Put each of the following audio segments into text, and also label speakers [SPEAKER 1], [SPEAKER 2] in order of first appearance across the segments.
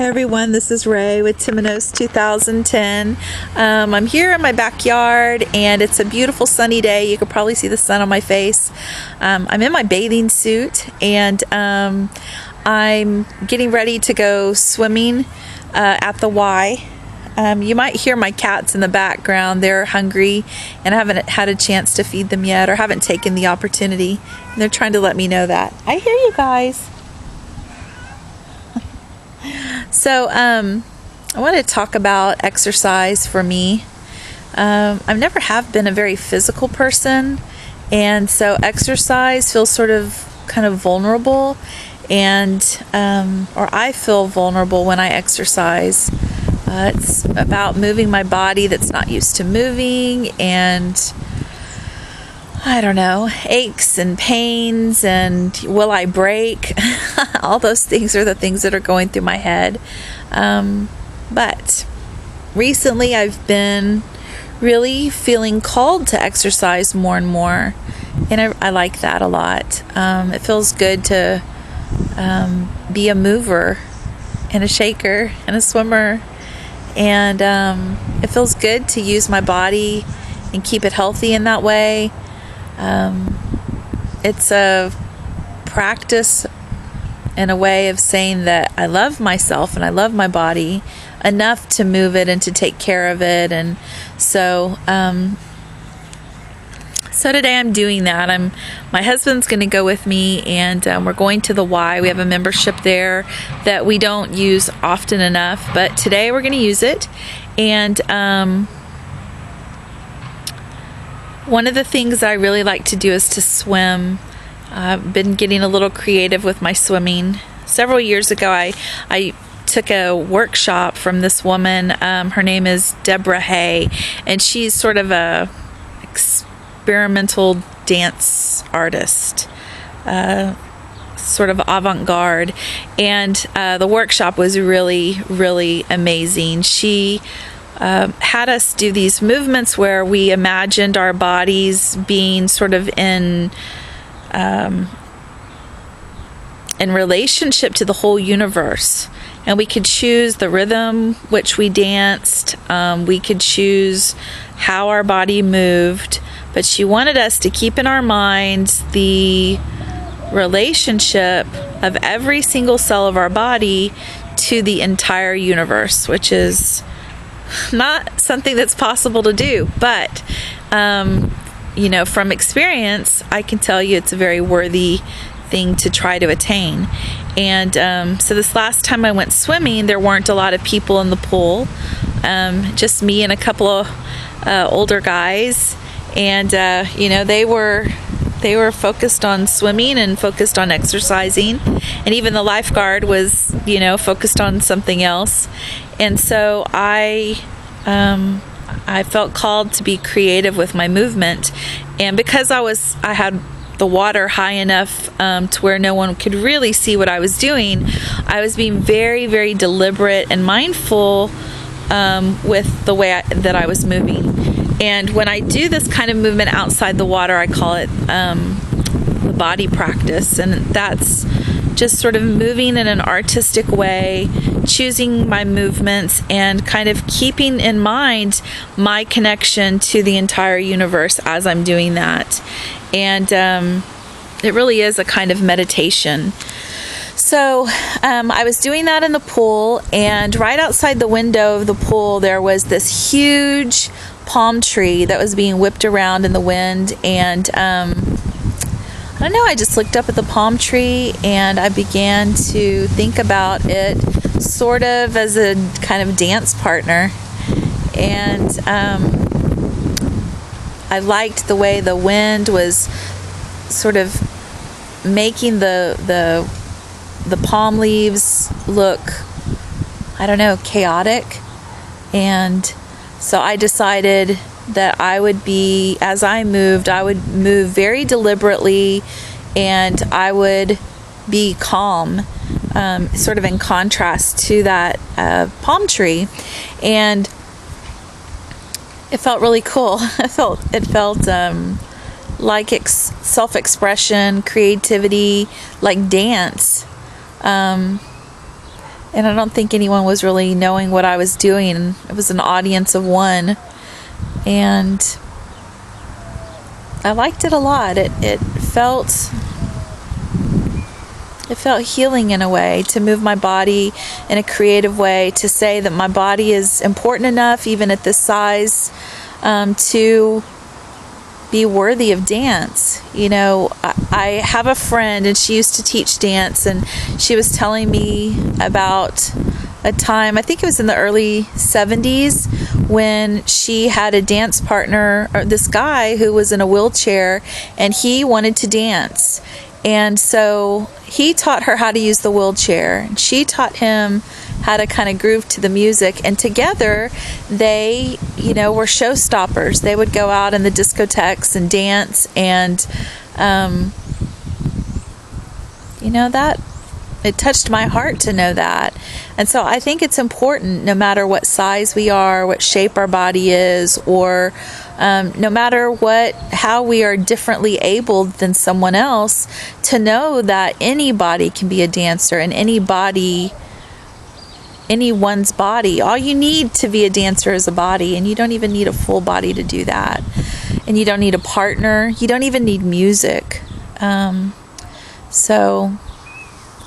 [SPEAKER 1] Hey everyone, this is Ray with Timonos 2010. I'm here in my backyard and it's a beautiful sunny day. You can probably see the sun on my face. I'm in my bathing suit and I'm getting ready to go swimming at the Y. You might hear my cats in the background. They're hungry and I haven't had a chance to feed them yet or haven't taken the opportunity. And they're trying to let me know that. I hear you guys. So I want to talk about exercise for me. I've never have been a very physical person, and so exercise feels sort of kind of vulnerable, and or I feel vulnerable when I exercise. It's about moving my body that's not used to moving, and I don't know, aches and pains and will I break? All those things are the things that are going through my head. But recently I've been really feeling called to exercise more and more. And I like that a lot. It feels good to be a mover and a shaker and a swimmer. And it feels good to use my body and keep it healthy in that way. It's a practice and a way of saying that I love myself and I love my body enough to move it and to take care of it. And so today I'm doing that. My husband's going to go with me, and we're going to the Y. We have a membership there that we don't use often enough, but today we're going to use it. And one of the things I really like to do is to swim. I've been getting a little creative with my swimming. Several years ago, I took a workshop from this woman. Her name is Deborah Hay, and she's sort of a experimental dance artist, sort of avant-garde. And the workshop was really, really amazing. She had us do these movements where we imagined our bodies being sort of in relationship to the whole universe, and we could choose the rhythm which we danced. We could choose how our body moved, but she wanted us to keep in our minds the relationship of every single cell of our body to the entire universe, which is not something that's possible to do, but from experience, I can tell you it's a very worthy thing to try to attain. And so this last time I went swimming, there weren't a lot of people in the pool, just me and a couple of older guys, and they were focused on swimming and focused on exercising, and even the lifeguard was focused on something else. And so I felt called to be creative with my movement, and because I had the water high enough to where no one could really see what I was doing, I was being very, very deliberate and mindful with the way that I was moving. And when I do this kind of movement outside the water, I call it the body practice, and that's just sort of moving in an artistic way, choosing my movements, and kind of keeping in mind my connection to the entire universe as I'm doing that. And it really is a kind of meditation. So I was doing that in the pool, and right outside the window of the pool there was this huge palm tree that was being whipped around in the wind. And I don't know, I just looked up at the palm tree and I began to think about it sort of as a kind of dance partner. And I liked the way the wind was sort of making the palm leaves look, I don't know, chaotic. And so I decided that as I moved, I would move very deliberately, and I would be calm, sort of in contrast to that palm tree. And it felt really cool. It felt like self-expression, creativity, like dance. and I don't think anyone was really knowing what I was doing. It was an audience of one, and I liked it a lot. It felt healing in a way, to move my body in a creative way, to say that my body is important enough, even at this size, to be worthy of dance. You know, I have a friend, and she used to teach dance, and she was telling me about a time, I think it was in the early 70s, when she had a dance partner, or this guy who was in a wheelchair, and he wanted to dance. And so he taught her how to use the wheelchair, and she taught him how to kind of groove to the music. And together they, you know, were showstoppers. They would go out in the discotheques and dance, and you know, that it touched my heart to know that. And so I think it's important, no matter what size we are, what shape our body is, or no matter how we are differently abled than someone else, to know that anybody can be a dancer, and anyone's body. All you need to be a dancer is a body, and you don't even need a full body to do that. And you don't need a partner. You don't even need music. So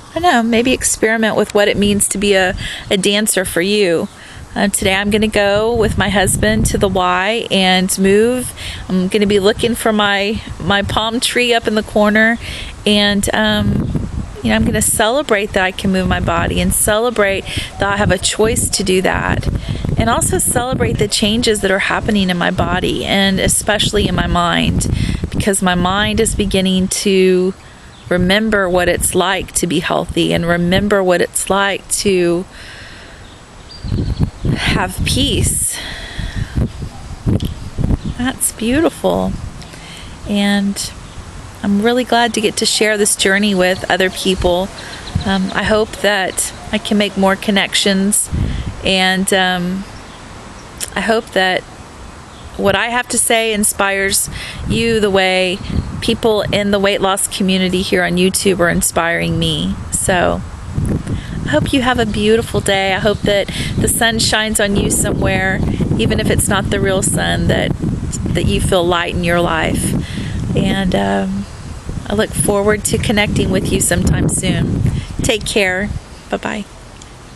[SPEAKER 1] I don't know, maybe experiment with what it means to be a dancer for you. Today I'm going to go with my husband to the Y and move. I'm going to be looking for my palm tree up in the corner, and you know, I'm going to celebrate that I can move my body, and celebrate that I have a choice to do that, and also celebrate the changes that are happening in my body, and especially in my mind, because my mind is beginning to remember what it's like to be healthy, and remember what it's like to have peace. That's beautiful. And I'm really glad to get to share this journey with other people. I hope that I can make more connections, and I hope that what I have to say inspires you the way people in the weight loss community here on YouTube are inspiring me. So I hope you have a beautiful day. I hope that the sun shines on you somewhere, even if it's not the real sun, that you feel light in your life. And I look forward to connecting with you sometime soon. Take care. Bye-bye.